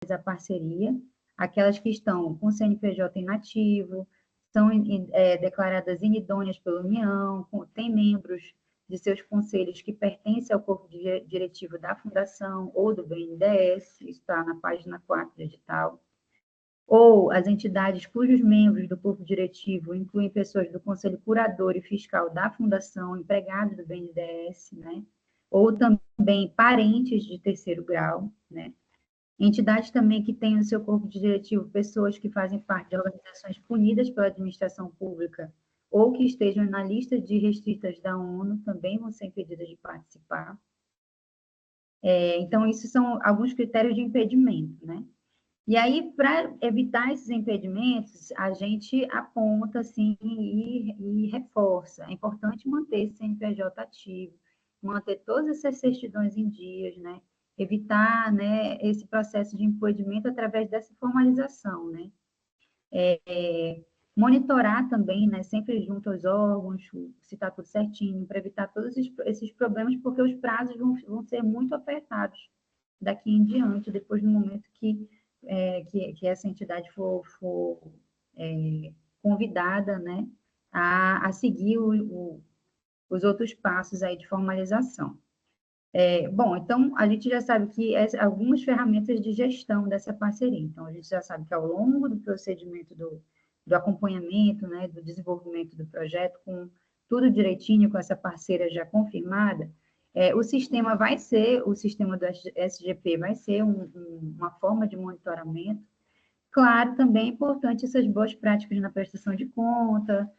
formalizar parceria, aquelas que estão com CNPJ inativo, são declaradas inidôneas pela União, têm membros de seus conselhos que pertencem ao corpo diretivo da Fundação ou do BNDES, está na página 4 do edital, ou as entidades cujos membros do corpo diretivo incluem pessoas do Conselho Curador e Fiscal da Fundação, empregados do BNDES, né? Ou também parentes de terceiro grau, né? Entidades também que têm no seu corpo diretivo pessoas que fazem parte de organizações punidas pela administração pública ou que estejam na lista de restritas da ONU também vão ser impedidas de participar. Então, esses são alguns critérios de impedimento, né? E aí, para evitar esses impedimentos, a gente aponta, assim, e reforça. É importante manter esse CNPJ ativo, manter todas essas certidões em dias, né? Evitar, né, esse processo de impedimento através dessa formalização, né? Monitorar também, né, sempre junto aos órgãos, se está tudo certinho, para evitar todos esses problemas, porque os prazos vão ser muito apertados daqui em diante, depois do momento que essa entidade for convidada, né, a seguir os outros passos aí de formalização. Bom, então, a gente já sabe que algumas ferramentas de gestão dessa parceria. Então, a gente já sabe que ao longo do procedimento do acompanhamento, né, do desenvolvimento do projeto, com tudo direitinho, com essa parceira já confirmada, o sistema o sistema do SGP vai ser uma forma de monitoramento. Claro, também é importante essas boas práticas na prestação de conta,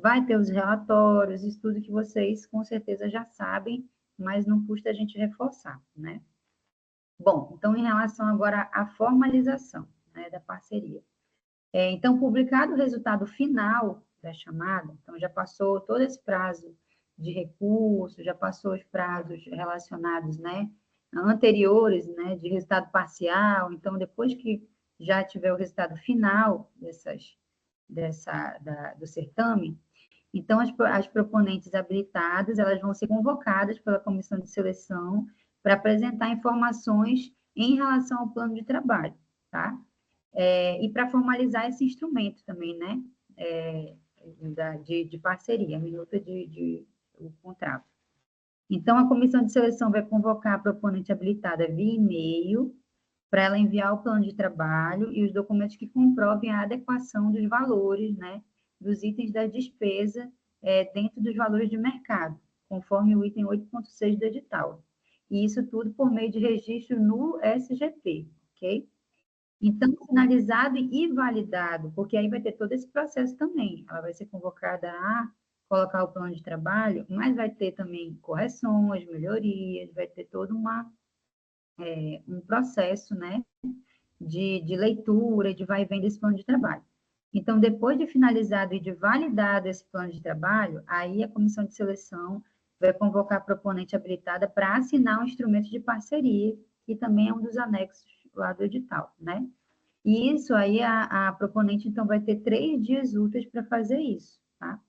vai ter os relatórios, isso tudo que vocês com certeza já sabem, mas não custa a gente reforçar, né? Bom, então, em relação agora à formalização, né, da parceria. Então, publicado o resultado final da chamada, então já passou todo esse prazo de recurso, já passou os prazos relacionados, né, anteriores, né, de resultado parcial, então, depois que já tiver o resultado final do certame, então, as proponentes habilitadas, elas vão ser convocadas pela comissão de seleção para apresentar informações em relação ao plano de trabalho, tá? E para formalizar esse instrumento também, né? De parceria, a minuta o contrato. Então, a comissão de seleção vai convocar a proponente habilitada via e-mail para ela enviar o plano de trabalho e os documentos que comprovem a adequação dos valores, né, dos itens da despesa dentro dos valores de mercado, conforme o item 8.6 do edital. E isso tudo por meio de registro no SGP, ok? Então, finalizado e validado, porque aí vai ter todo esse processo também. Ela vai ser convocada a colocar o plano de trabalho, mas vai ter também correções, melhorias, vai ter todo um processo, né, de leitura, de vai e vem desse plano de trabalho. Então, depois de finalizado e de validado esse plano de trabalho, aí a comissão de seleção vai convocar a proponente habilitada para assinar um instrumento de parceria, que também é um dos anexos lá do edital, né? E isso aí, a proponente, então, vai ter 3 dias úteis para fazer isso, tá?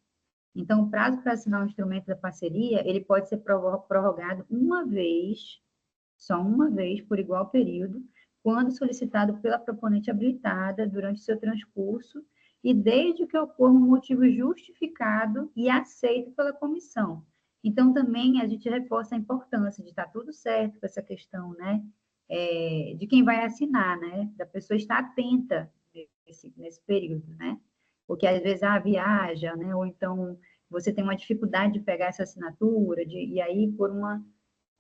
Então, o prazo para assinar o instrumento da parceria, ele pode ser prorrogado só uma vez, por igual período, quando solicitado pela proponente habilitada durante seu transcurso e desde que ocorra um motivo justificado e aceito pela comissão. Então, também a gente reforça a importância de estar tudo certo com essa questão, né? De quem vai assinar, né? Da pessoa estar atenta nesse período, né? Porque às vezes viaja, né? Ou então você tem uma dificuldade de pegar essa assinatura, e aí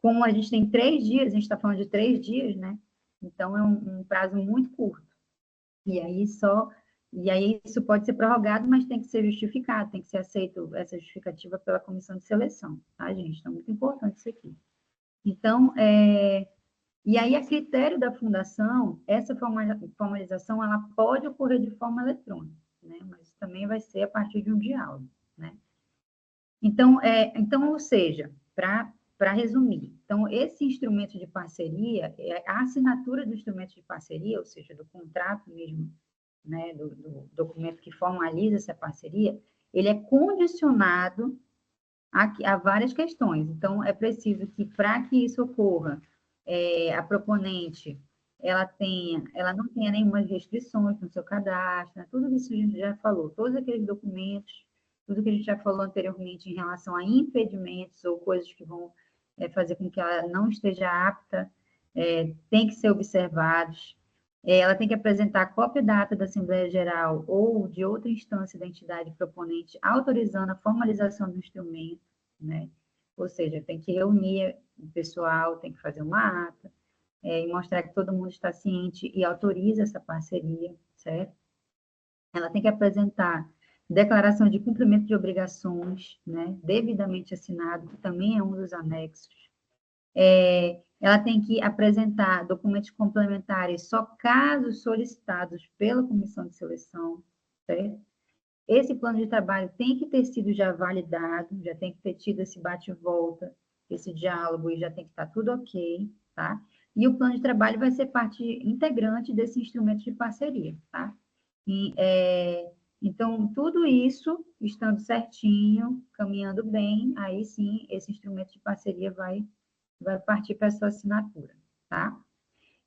como a gente tem 3 dias, a gente está falando de 3 dias, né? Então é um prazo muito curto. E aí isso pode ser prorrogado, mas tem que ser justificado, tem que ser aceito essa justificativa pela comissão de seleção, tá, gente? Então, muito importante isso aqui. Então, e aí, a critério da fundação, essa formalização, ela pode ocorrer de forma eletrônica, né? Mas também vai ser a partir de um diálogo, né? Então, ou seja, para resumir, então, esse instrumento de parceria, a assinatura do instrumento de parceria, ou seja, do contrato mesmo, né, do documento que formaliza essa parceria, ele é condicionado a várias questões. Então, é preciso que, para que isso ocorra, a proponente ela não tenha nenhuma restrições no seu cadastro, né? Tudo isso a gente já falou, todos aqueles documentos, tudo que a gente já falou anteriormente em relação a impedimentos ou coisas que vão fazer com que ela não esteja apta, tem que ser observados. Ela tem que apresentar cópia da ata da Assembleia Geral ou de outra instância da entidade proponente autorizando a formalização do instrumento, né? Ou seja, tem que reunir o pessoal, tem que fazer uma ata, e mostrar que todo mundo está ciente e autoriza essa parceria, certo? Ela tem que apresentar declaração de cumprimento de obrigações, né, devidamente assinado, que também é um dos anexos. Ela tem que apresentar documentos complementares só caso solicitados pela comissão de seleção, certo? Esse plano de trabalho tem que ter sido já validado, já tem que ter tido esse bate-volta, esse diálogo, e já tem que estar tudo ok, tá? E o plano de trabalho vai ser parte integrante desse instrumento de parceria, tá? E, então, tudo isso estando certinho, caminhando bem, aí sim, esse instrumento de parceria vai partir para a sua assinatura, tá?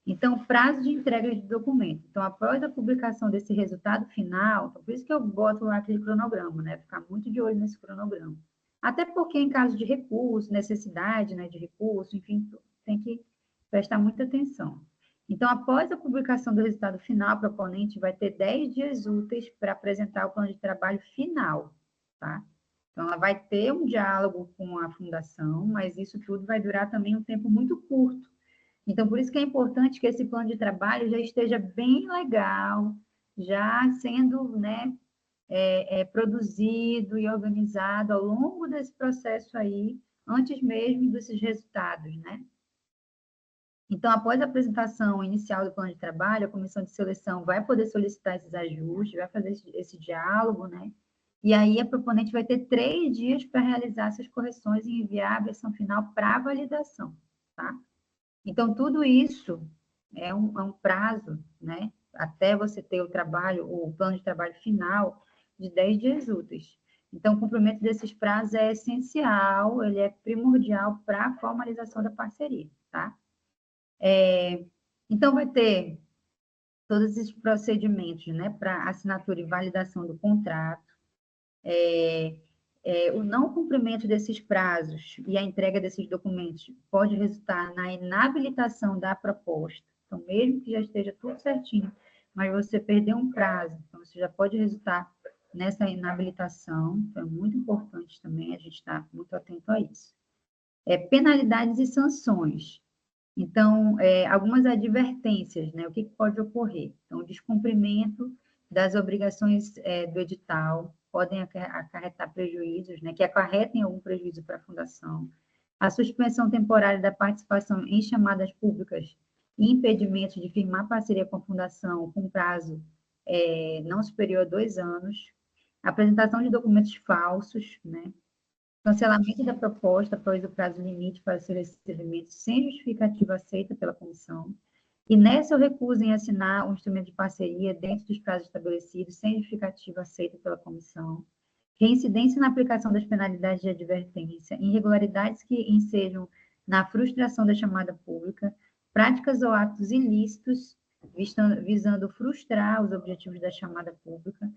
Então, prazo de entrega de documento. Então, após a publicação desse resultado final, então, por isso que eu boto lá aquele cronograma, né? Ficar muito de olho nesse cronograma. Até porque, em caso de recurso, necessidade, né, de recurso, enfim, tem que prestar muita atenção. Então, após a publicação do resultado final, o proponente vai ter 10 dias úteis para apresentar o plano de trabalho final, tá? Então, ela vai ter um diálogo com a fundação, mas isso tudo vai durar também um tempo muito curto. Então, por isso que é importante que esse plano de trabalho já esteja bem legal, já sendo, né, produzido e organizado ao longo desse processo aí, antes mesmo desses resultados, né? Então, após a apresentação inicial do plano de trabalho, a comissão de seleção vai poder solicitar esses ajustes, vai fazer esse diálogo, né? E aí a proponente vai ter 3 dias para realizar essas correções e enviar a versão final para validação, tá? Então, tudo isso é um prazo, né? Até você ter o trabalho, o plano de trabalho final de 10 dias úteis. Então, o cumprimento desses prazos é essencial, ele é primordial para a formalização da parceria, tá? Então, vai ter todos esses procedimentos, né, para assinatura e validação do contrato, o não cumprimento desses prazos e a entrega desses documentos pode resultar na inabilitação da proposta. Então, mesmo que já esteja tudo certinho, mas você perdeu um prazo, então isso já pode resultar nessa inabilitação. Então, é muito importante também a gente estar muito atento a isso. Penalidades e sanções. Então, algumas advertências, né? O que pode ocorrer? Então, descumprimento das obrigações do edital podem acarretar prejuízos, né? Que acarretem algum prejuízo para a fundação. A suspensão temporária da participação em chamadas públicas e impedimentos de firmar parceria com a fundação com prazo não superior a 2 anos. Apresentação de documentos falsos, né? Cancelamento da proposta após o prazo limite para seu recebimento sem justificativa aceita pela comissão. Inércia ou recusa em assinar um instrumento de parceria dentro dos prazos estabelecidos sem justificativa aceita pela comissão. Reincidência na aplicação das penalidades de advertência. Irregularidades que ensejam na frustração da chamada pública. Práticas ou atos ilícitos visando frustrar os objetivos da chamada pública.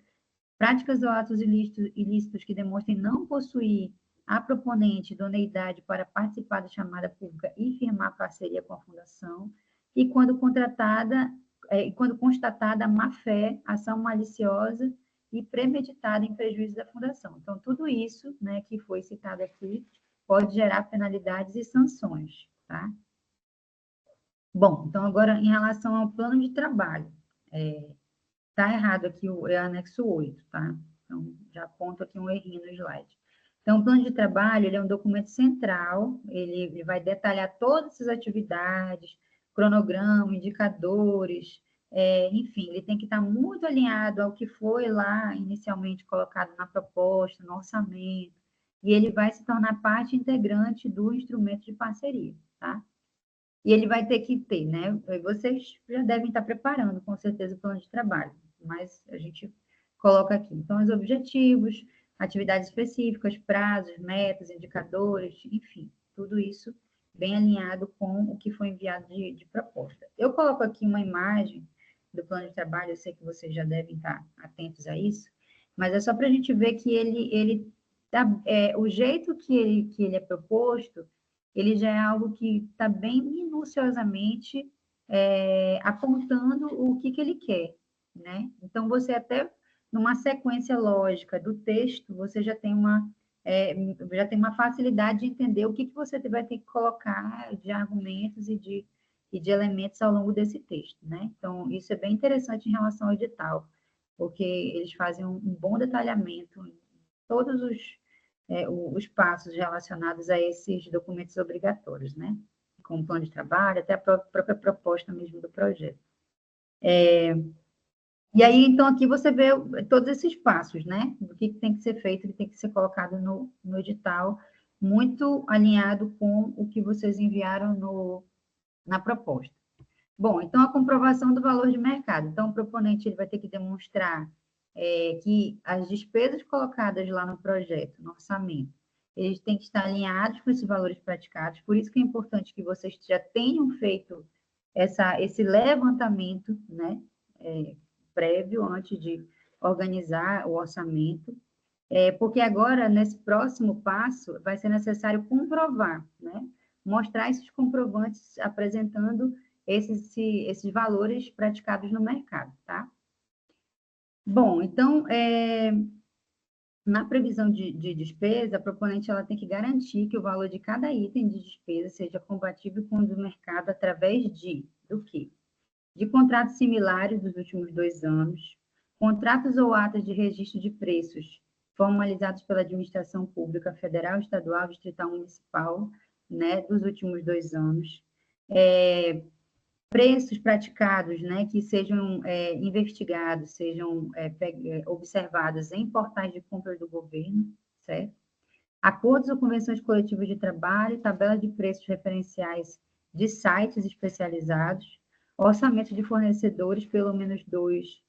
Práticas ou atos ilícitos que demonstrem não possuir a proponente idoneidade para participar da chamada pública e firmar parceria com a fundação, e quando constatada a má-fé, ação maliciosa e premeditada em prejuízo da fundação. Então, tudo isso, né, que foi citado aqui, pode gerar penalidades e sanções, tá? Bom, então agora em relação ao plano de trabalho, tá errado aqui, é o anexo 8, tá? Então, já aponto aqui um errinho no slide. Então, o plano de trabalho, ele é um documento central, ele vai detalhar todas essas atividades, cronograma, indicadores, enfim, ele tem que estar muito alinhado ao que foi lá inicialmente colocado na proposta, no orçamento, e ele vai se tornar parte integrante do instrumento de parceria, tá? E ele vai ter que ter, né? Vocês já devem estar preparando, com certeza, o plano de trabalho, mas a gente coloca aqui. Então, os objetivos, atividades específicas, prazos, metas, indicadores, enfim, tudo isso bem alinhado com o que foi enviado de proposta. Eu coloco aqui uma imagem do plano de trabalho, eu sei que vocês já devem estar atentos a isso, mas é só para a gente ver que ele o jeito que ele é proposto, ele já é algo que está bem minuciosamente apontando o que ele quer, né? Então, você até, numa sequência lógica do texto, você já tem uma facilidade de entender o que você vai ter que colocar de argumentos e de elementos ao longo desse texto, né? Então, isso é bem interessante em relação ao edital, porque eles fazem um bom detalhamento em todos os passos relacionados a esses documentos obrigatórios, né? Como plano de trabalho, até a própria proposta mesmo do projeto. E aí, então, aqui você vê todos esses passos, né? Do que tem que ser feito, que tem que ser colocado no edital, muito alinhado com o que vocês enviaram na proposta. Bom, então, a comprovação do valor de mercado. Então, o proponente ele vai ter que demonstrar que as despesas colocadas lá no projeto, no orçamento, eles têm que estar alinhados com esses valores praticados. Por isso que é importante que vocês já tenham feito esse levantamento, né? Prévio, antes de organizar o orçamento, porque agora, nesse próximo passo, vai ser necessário comprovar, né? Mostrar esses comprovantes apresentando esses valores praticados no mercado, tá? Bom, então, na previsão de despesa, a proponente ela tem que garantir que o valor de cada item de despesa seja compatível com o do mercado através do quê? De contratos similares dos últimos 2 anos, contratos ou atas de registro de preços formalizados pela administração pública federal, estadual, distrital, municipal, né, dos últimos 2 anos, preços praticados, né, que sejam investigados, sejam observados em portais de compra do governo, certo? Acordos ou convenções coletivas de trabalho, tabela de preços referenciais de sites especializados, orçamento de fornecedores, pelo menos 2,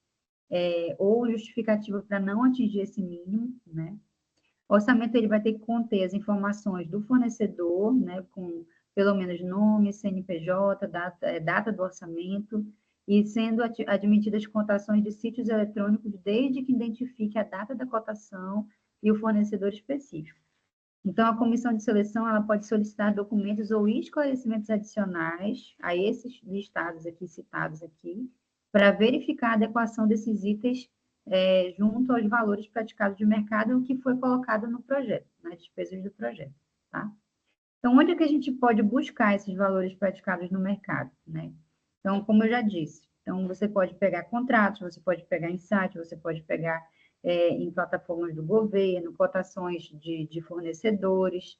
ou justificativa para não atingir esse mínimo, né? O orçamento ele vai ter que conter as informações do fornecedor, né, com pelo menos nome, CNPJ, data do orçamento, e sendo admitidas cotações de sítios eletrônicos, desde que identifique a data da cotação e o fornecedor específico. Então, a comissão de seleção ela pode solicitar documentos ou esclarecimentos adicionais a esses listados aqui, citados aqui, para verificar a adequação desses itens junto aos valores praticados de mercado, o que foi colocado no projeto, nas despesas do projeto, tá? Então, onde é que a gente pode buscar esses valores praticados no mercado, né? Então, como eu já disse, então você pode pegar contratos, você pode pegar em site, você pode pegar em plataformas do governo, cotações de fornecedores,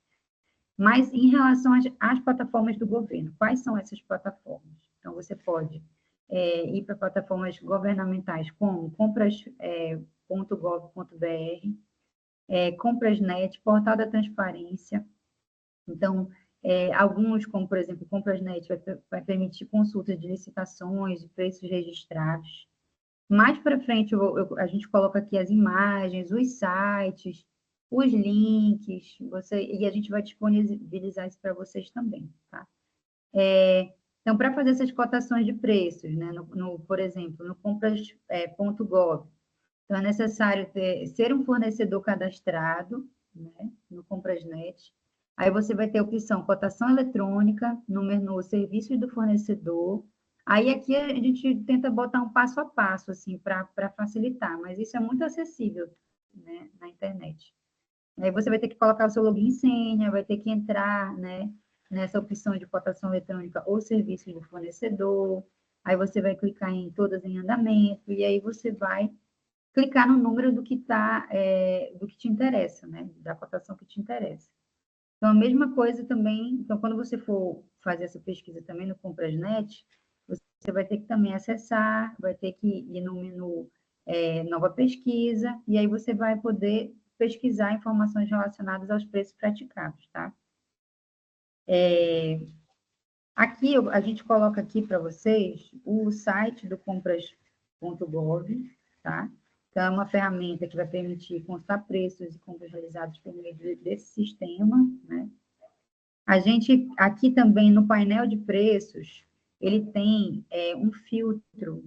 mas em relação às plataformas do governo, quais são essas plataformas? Então, você pode ir para plataformas governamentais como compras.gov.br, Comprasnet, Portal da Transparência. Então, alguns, como por exemplo, Comprasnet, vai permitir consultas de licitações e preços registrados. Mais para frente, a gente coloca aqui as imagens, os sites, os links, e a gente vai disponibilizar isso para vocês também, tá? Então, para fazer essas cotações de preços, né, por exemplo, no compras.gov, então é necessário ser um fornecedor cadastrado, né, no Comprasnet. Aí você vai ter a opção cotação eletrônica, no menu serviços do fornecedor. Aí aqui a gente tenta botar um passo a passo, assim, para facilitar, mas isso é muito acessível, né, na internet. Aí você vai ter que colocar o seu login e senha, vai ter que entrar, né, nessa opção de cotação eletrônica ou serviços do fornecedor. Aí você vai clicar em todas em andamento, e aí você vai clicar no número do que do que te interessa, né, da cotação que te interessa. Então, a mesma coisa também, então, quando você for fazer essa pesquisa também no Comprasnet, você vai ter que também acessar, vai ter que ir no menu Nova Pesquisa, e aí você vai poder pesquisar informações relacionadas aos preços praticados, tá? Aqui, a gente coloca aqui para vocês o site do compras.gov, tá? Então, é uma ferramenta que vai permitir constar preços e compras realizados por meio desse sistema, né? A gente, aqui também no painel de preços, ele tem um filtro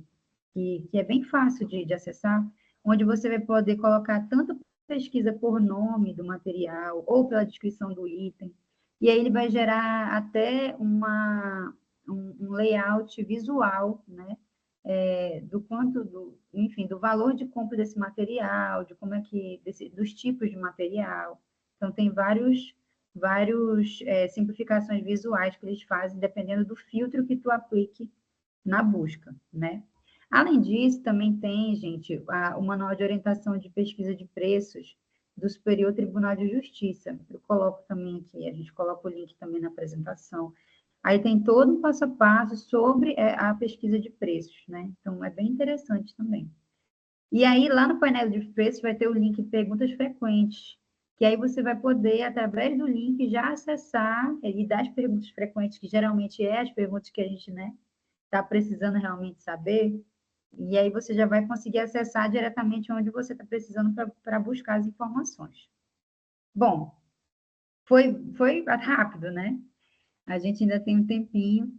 que é bem fácil de acessar, onde você vai poder colocar tanto pesquisa por nome do material ou pela descrição do item, e aí ele vai gerar até um layout visual, né? Do quanto, enfim, do valor de compra desse material, de como é que, dos tipos de material. Então, tem vários simplificações visuais que eles fazem, dependendo do filtro que tu aplique na busca, né? Além disso, também tem, gente, o Manual de Orientação de Pesquisa de Preços do Superior Tribunal de Justiça. Eu coloco também aqui, a gente coloca o link também na apresentação. Aí tem todo um passo a passo sobre a pesquisa de preços, né? Então, é bem interessante também. E aí, lá no painel de preços, vai ter o link Perguntas Frequentes, que aí você vai poder, através do link, já acessar e dar as perguntas frequentes, que geralmente as perguntas que a gente, né, está precisando realmente saber, e aí você já vai conseguir acessar diretamente onde você está precisando para buscar as informações. Bom, foi rápido, né? A gente ainda tem um tempinho.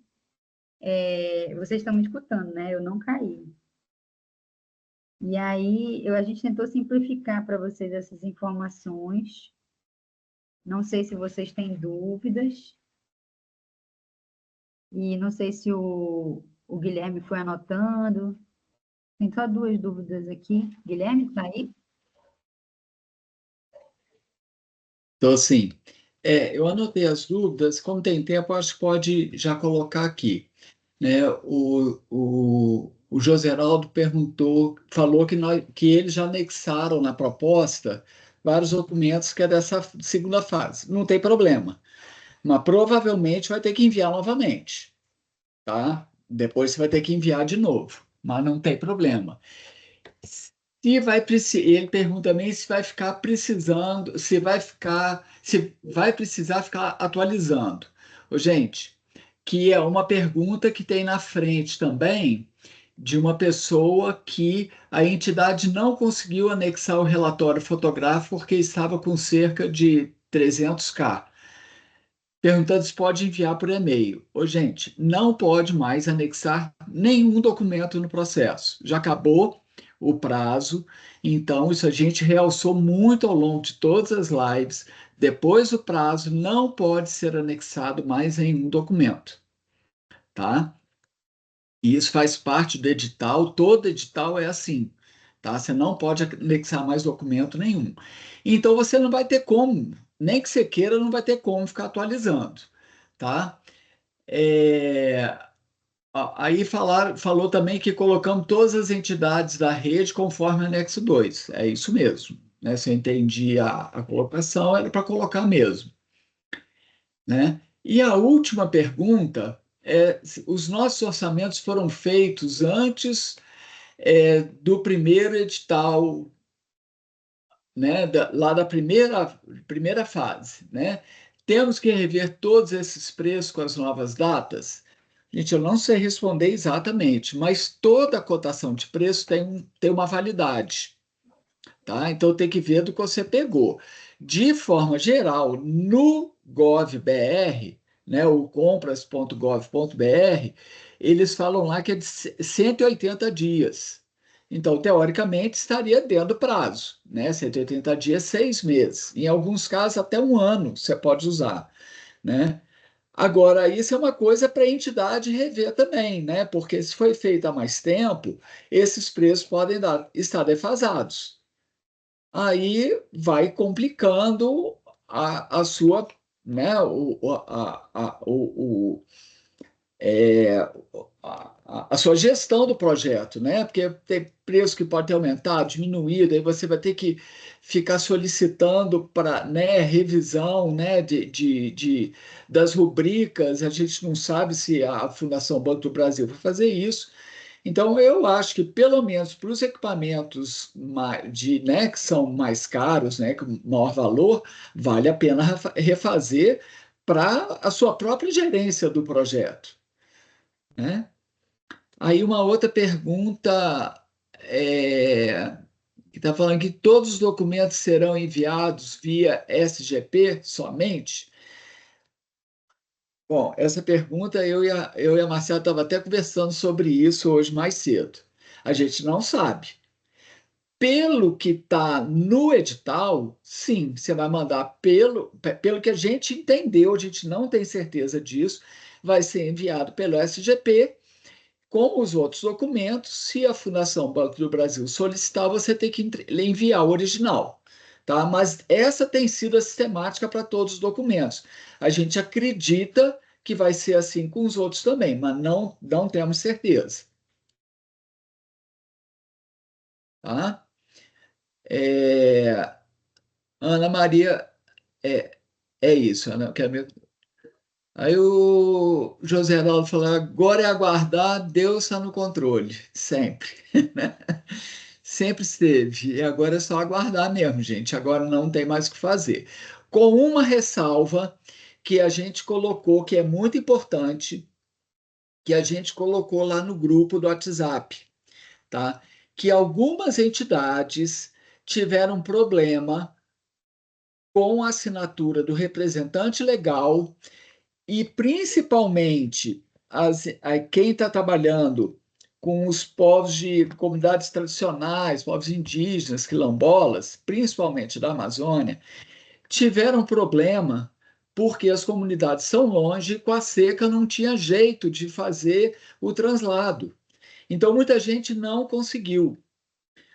Vocês estão me escutando, né? Eu não caí. E aí, a gente tentou simplificar para vocês essas informações. Não sei se vocês têm dúvidas. E não sei se o Guilherme foi anotando. Tem só duas dúvidas aqui. Guilherme, está aí? Então, assim, eu anotei as dúvidas, como tem tempo, acho que pode já colocar aqui, né? O Joseraldo perguntou, falou que eles já anexaram na proposta vários documentos que é dessa segunda fase. Não tem problema, mas provavelmente vai ter que enviar novamente, tá? Depois você vai ter que enviar de novo, mas não tem problema. Ele pergunta também se vai ficar precisando, se vai precisar ficar atualizando. Ô, gente, que é uma pergunta que tem na frente também de uma pessoa que a entidade não conseguiu anexar o relatório fotográfico porque estava com cerca de 300K perguntando se pode enviar por e-mail. Ô, gente, não pode mais anexar nenhum documento no processo. Já acabou o prazo, então isso a gente realçou muito ao longo de todas as lives. Depois do prazo, não pode ser anexado mais nenhum documento, tá? E isso faz parte do edital, todo edital é assim, tá? Você não pode anexar mais documento nenhum. Então você não vai ter como, nem que você queira, não vai ter como ficar atualizando, tá? É, aí falou também que colocamos todas as entidades da rede conforme anexo 2. É isso mesmo, né? Se eu entendi a colocação, era para colocar mesmo, né? E a última pergunta é: os nossos orçamentos foram feitos antes do primeiro edital, né, lá da primeira fase, né? Temos que rever todos esses preços com as novas datas? Gente, eu não sei responder exatamente, mas toda cotação de preço tem uma validade, tá? Então tem que ver do que você pegou. De forma geral, no GovBR, né, o compras.gov.br, eles falam lá que é de 180 dias. Então, teoricamente, estaria dentro do prazo, né? 180 dias, 6 meses. Em alguns casos, até um ano você pode usar, né? Agora, isso é uma coisa para a entidade rever também, né? Porque se foi feito há mais tempo, esses preços podem estar defasados. Aí vai complicando a sua, né, é, a sua gestão do projeto, né? Porque tem preço que pode ter aumentado, diminuído, aí você vai ter que ficar solicitando para, né, revisão, né, das rubricas. A gente não sabe se a Fundação Banco do Brasil vai fazer isso. Então, eu acho que, pelo menos para os equipamentos né, que são mais caros, né, com maior valor, vale a pena refazer para a sua própria gerência do projeto, né? Aí, uma outra pergunta que está falando que todos os documentos serão enviados via SGP somente. Bom, essa pergunta eu e a Marcela estava até conversando sobre isso hoje mais cedo. A gente não sabe. Pelo que está no edital, sim, você vai mandar pelo que a gente entendeu, a gente não tem certeza disso, vai ser enviado pelo SGP, como os outros documentos. Se a Fundação Banco do Brasil solicitar, você tem que enviar o original, tá? Mas essa tem sido a sistemática para todos os documentos. A gente acredita que vai ser assim com os outros também, mas não temos certeza, tá? É, Ana Maria, é, é isso, Ana, Aí o José Arnaldo falou: agora é aguardar, Deus está no controle, sempre, né? Sempre esteve, e agora é só aguardar mesmo, gente. Agora não tem mais o que fazer. Com uma ressalva que a gente colocou, que é muito importante, que a gente colocou lá no grupo do WhatsApp, tá? Que algumas entidades tiveram problema com a assinatura do representante legal e principalmente quem está trabalhando com os povos de comunidades tradicionais, povos indígenas, quilombolas, principalmente da Amazônia, tiveram problema porque as comunidades são longe e com a seca não tinha jeito de fazer o translado. Então, muita gente não conseguiu.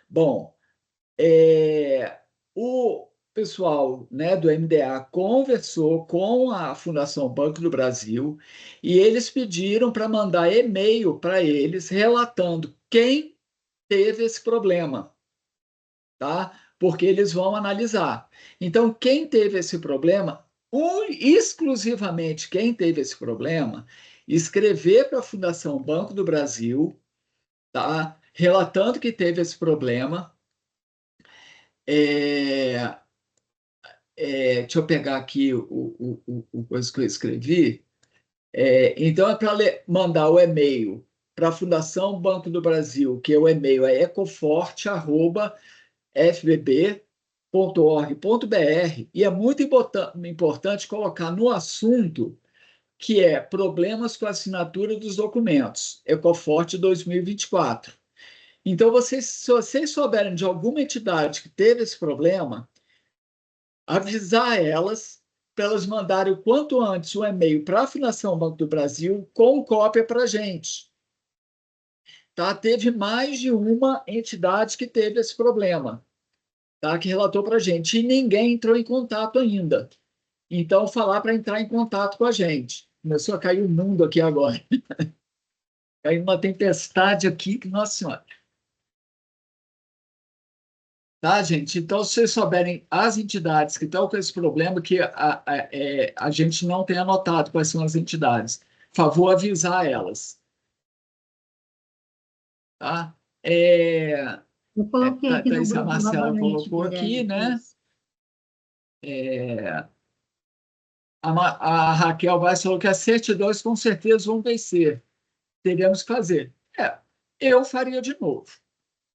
Bom, o pessoal, né, do MDA conversou com a Fundação Banco do Brasil e eles pediram para mandar e-mail para eles relatando quem teve esse problema, tá? Porque eles vão analisar. Então, quem teve esse problema, exclusivamente quem teve esse problema, escrever para a Fundação Banco do Brasil, tá? Relatando que teve esse problema. É, deixa eu pegar aqui o coisa que eu escrevi. Então, é para mandar o e-mail para a Fundação Banco do Brasil, que o e-mail é ecoforte.fbb.org.br, e é muito importante colocar no assunto que é problemas com a assinatura dos documentos, Ecoforte 2024. Então, se vocês souberem de alguma entidade que teve esse problema, avisar elas para elas mandarem o quanto antes o e-mail para a Fundação Banco do Brasil com cópia para a gente. Tá? Teve mais de uma entidade que teve esse problema, tá? Que relatou para a gente, e ninguém entrou em contato ainda. Então, falar para entrar em contato com a gente. Começou a cair o mundo aqui agora. Caiu uma tempestade aqui, que, nossa senhora. Tá, gente? Então, se vocês souberem as entidades que estão com esse problema, que a gente não tem anotado quais são as entidades, por favor, avisar elas. Tá? Eu coloquei aqui no Isso a grupo Marcela novamente, colocou aqui, Guilherme. né? Isso. É, a Raquel Vaz falou que as certidões com certeza vão vencer. Teremos que fazer. Eu faria de novo.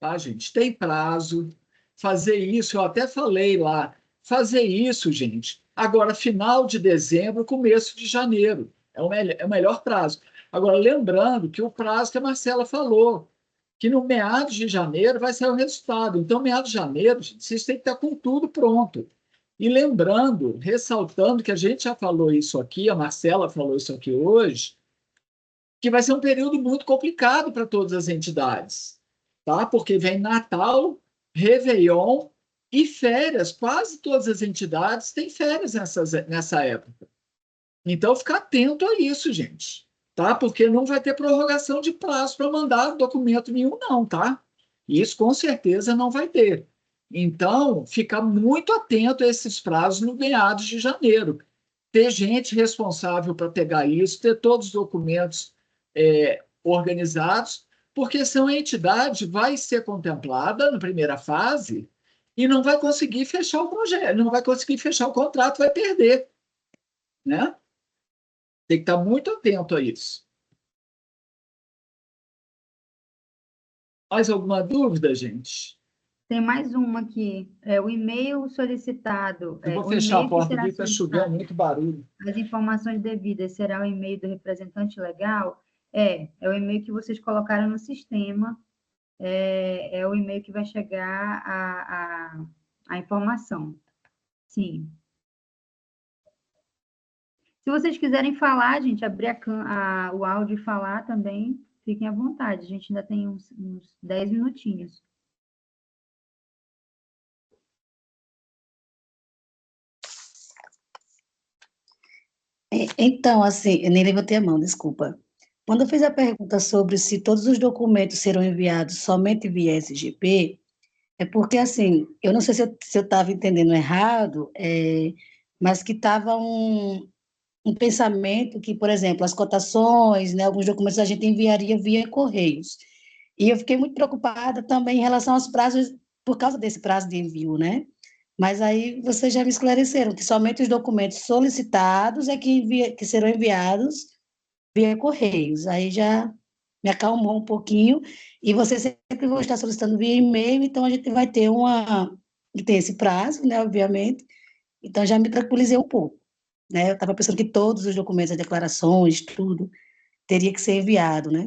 Tá, gente? Tem prazo. Fazer isso, eu até falei lá, fazer isso, gente, agora final de dezembro, começo de janeiro. É o melhor prazo. Agora, lembrando que o prazo que a Marcela falou, que no meados de janeiro vai ser o resultado. Então, meados de janeiro, gente, vocês têm que estar com tudo pronto. E lembrando, ressaltando que a gente já falou isso aqui, a Marcela falou isso aqui hoje, que vai ser um período muito complicado para todas as entidades, tá? Porque vem Natal, Réveillon e férias. Quase todas as entidades têm férias nessa época. Então, fica atento a isso, gente, tá? Porque não vai ter prorrogação de prazo para mandar documento nenhum, não, tá? Isso com certeza não vai ter. Então, fica muito atento a esses prazos no meados de janeiro. Ter gente responsável para pegar isso, ter todos os documentos organizados, porque senão a entidade vai ser contemplada na primeira fase e não vai conseguir fechar o projeto, não vai conseguir fechar o contrato, vai perder, né? Tem que estar muito atento a isso. Mais alguma dúvida, gente? Tem mais uma aqui. O e-mail solicitado. Eu vou O fechar a e-mail que porta será aqui, está chovendo solicitado, muito barulho. as informações devidas será o e-mail do representante legal? É o e-mail que vocês colocaram no sistema, é o e-mail que vai chegar a informação. Sim. Se vocês quiserem falar, gente, abrir o áudio e falar também, fiquem à vontade. A gente ainda tem uns 10 minutinhos. Então, assim, eu nem levantei a mão, desculpa. Quando eu fiz a pergunta sobre se todos os documentos serão enviados somente via SGP, é porque, assim, eu não sei se eu estava entendendo errado, mas que estava um pensamento que, por exemplo, as cotações, né, alguns documentos a gente enviaria via correios. E eu fiquei muito preocupada também em relação aos prazos, por causa desse prazo de envio, né? Mas aí vocês já me esclareceram que somente os documentos solicitados é que serão enviados via correios. Aí já me acalmou um pouquinho. E vocês sempre vão estar solicitando via e-mail, então a gente vai ter tem esse prazo, né, obviamente. Então já me tranquilizei um pouco, né? Eu estava pensando que todos os documentos, as declarações, tudo, teria que ser enviado, né?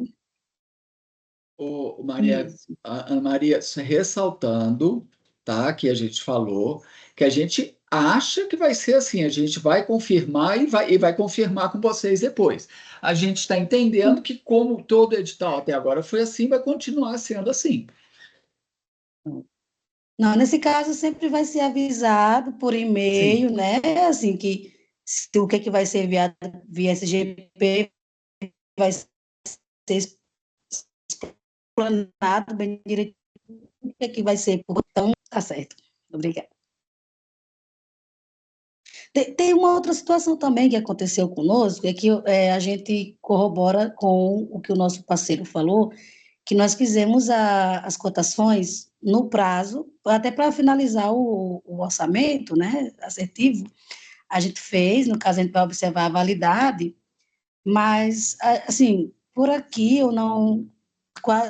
Maria, Isso. Ana Maria, ressaltando, tá, que a gente falou, que a gente acha que vai ser assim, a gente vai confirmar e vai confirmar com vocês depois. A gente está entendendo que, como todo edital até agora foi assim, vai continuar sendo assim. Não, nesse caso sempre vai ser avisado por Sim. e-mail, né? Assim que o que vai ser enviado via SGP vai ser explanado bem direitinho o que vai ser, então tá certo. Obrigada. Tem uma outra situação também que aconteceu conosco, é que a gente corrobora com o que o nosso parceiro falou, que nós fizemos as cotações no prazo, até para finalizar o orçamento, né, assertivo, a gente fez, no caso a gente vai observar a validade, mas, assim, por aqui eu não,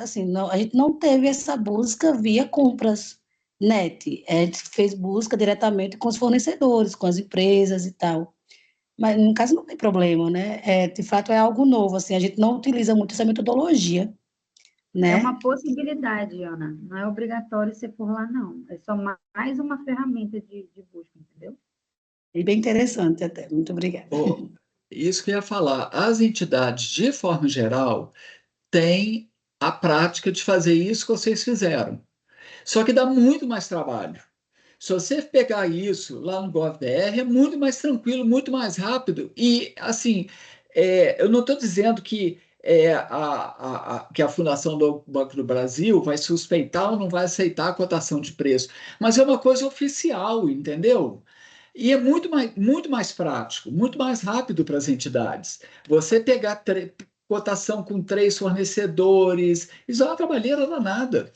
assim, não, a gente não teve essa busca via compras net, a gente fez busca diretamente com os fornecedores, com as empresas e tal. Mas, no caso, não tem problema, né? De fato, é algo novo, assim, a gente não utiliza muito essa metodologia, É né? uma possibilidade, Ana. Não é obrigatório ser por lá, não. É só mais uma ferramenta de busca, entendeu? E bem interessante até. Muito obrigada. Isso que eu ia falar, as entidades, de forma geral, têm a prática de fazer isso que vocês fizeram. Só que dá muito mais trabalho. Se você pegar isso lá no GovBR, é muito mais tranquilo, muito mais rápido. E, assim, eu não estou dizendo que, que a Fundação do Banco do Brasil vai suspeitar ou não vai aceitar a cotação de preço, mas é uma coisa oficial, entendeu? E é muito mais prático, muito mais rápido para as entidades. Você pegar cotação com 3 fornecedores, isso é uma trabalheira danada.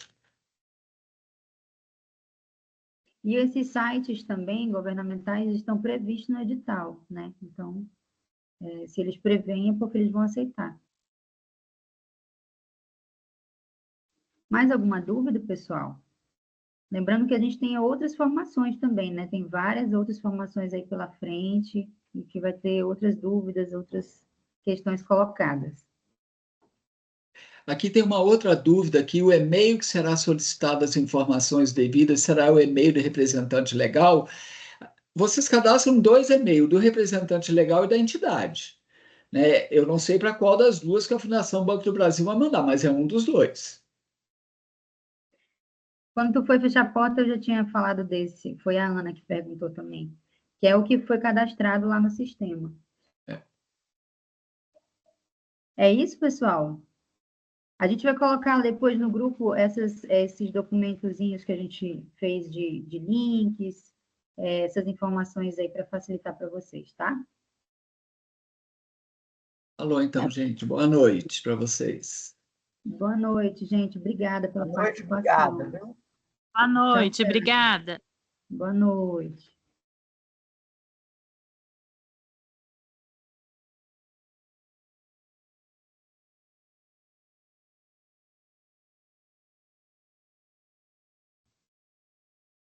E esses sites também governamentais estão previstos no edital, né? Então, se eles preveem, é porque eles vão aceitar. Mais alguma dúvida, pessoal? Lembrando que a gente tem outras formações também, né? Tem várias outras formações aí pela frente, e que vai ter outras dúvidas, outras questões colocadas. Aqui tem uma outra dúvida, que o e-mail que será solicitado as informações devidas será o e-mail do representante legal. Vocês cadastram 2 e-mails, do representante legal e da entidade. Né? Eu não sei para qual das duas que a Fundação Banco do Brasil vai mandar, mas é um dos dois. Quando tu foi fechar a porta, eu já tinha falado desse. Foi a Ana que perguntou também. Que é o que foi cadastrado lá no sistema. É. É isso, pessoal? A gente vai colocar depois no grupo esses documentozinhos que a gente fez de links, essas informações aí para facilitar para vocês, tá? Alô, então, gente, boa noite para vocês. Boa noite, gente. Obrigada pela Boa noite, obrigada, participação. viu? Boa Tchau, noite, tchau. obrigada. Boa noite.